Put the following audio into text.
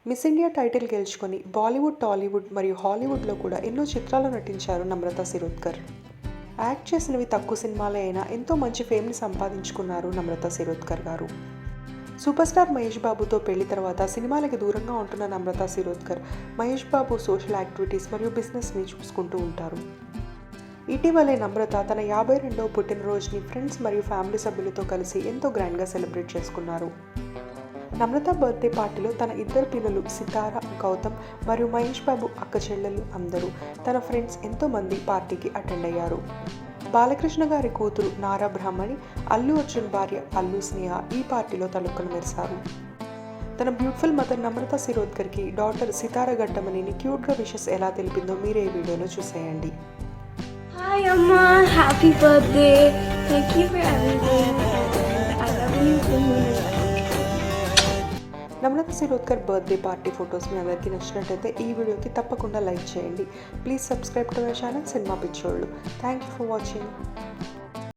Miss India title గెలుచుకొని Bollywood, Tollywood మరియు హాలీవుడ్లో కూడా ఎన్నో చిత్రాల్లో నటించారు నమ్రత శిరోద్కర్. యాక్ట్ చేసినవి తక్కువ సినిమాలే అయినా ఎంతో మంచి ఫేమ్ని సంపాదించుకున్నారు నమ్రత శిరోద్కర్ గారు. సూపర్ స్టార్ మహేష్ బాబుతో పెళ్లి తర్వాత సినిమాలకి దూరంగా ఉంటున్న నమ్రత శిరోద్కర్ మహేష్ బాబు సోషల్ యాక్టివిటీస్ మరియు బిజినెస్ని చూసుకుంటూ ఉంటారు. ఇటీవలే నమ్రత తన 52వ పుట్టినరోజుని ఫ్రెండ్స్ మరియు ఫ్యామిలీ సభ్యులతో కలిసి ఎంతో గ్రాండ్గా సెలబ్రేట్ చేసుకున్నారు. నమ్రత బర్త్డే పార్టీలో తన ఇద్దరు పిల్లలు సితార, గౌతమ్ మరియు మహేష్ బాబు అక్క చెల్లెలు అందరూ తన ఫ్రెండ్స్ ఎంతోమంది పార్టీకి అటెండ్ అయ్యారు. బాలకృష్ణ గారి కూతురు నారా బ్రాహ్మణి, అల్లు అర్జున్ భార్య అల్లు స్నేహ ఈ పార్టీలో తలుక్కులు మెరిశారు. తన బ్యూటిఫుల్ మదర్ నమ్రత శిరోద్కర్కి డాటర్ సితార గట్టమనిని క్యూట్గా విషెస్ ఎలా తెలిపిందో మీరే ఈ వీడియోలో చూసేయండి. Hi Amma, happy birthday. Thank you for everything. I love you so much. Namrata Shirodkar birthday party photos మీ అందరికీ నచ్చినట్టయితే ఈ వీడియోకి తప్పకుండా లైక్ చేయండి. Please subscribe to my channel cinema పిచ్చోళ్ళు. Thank you for watching.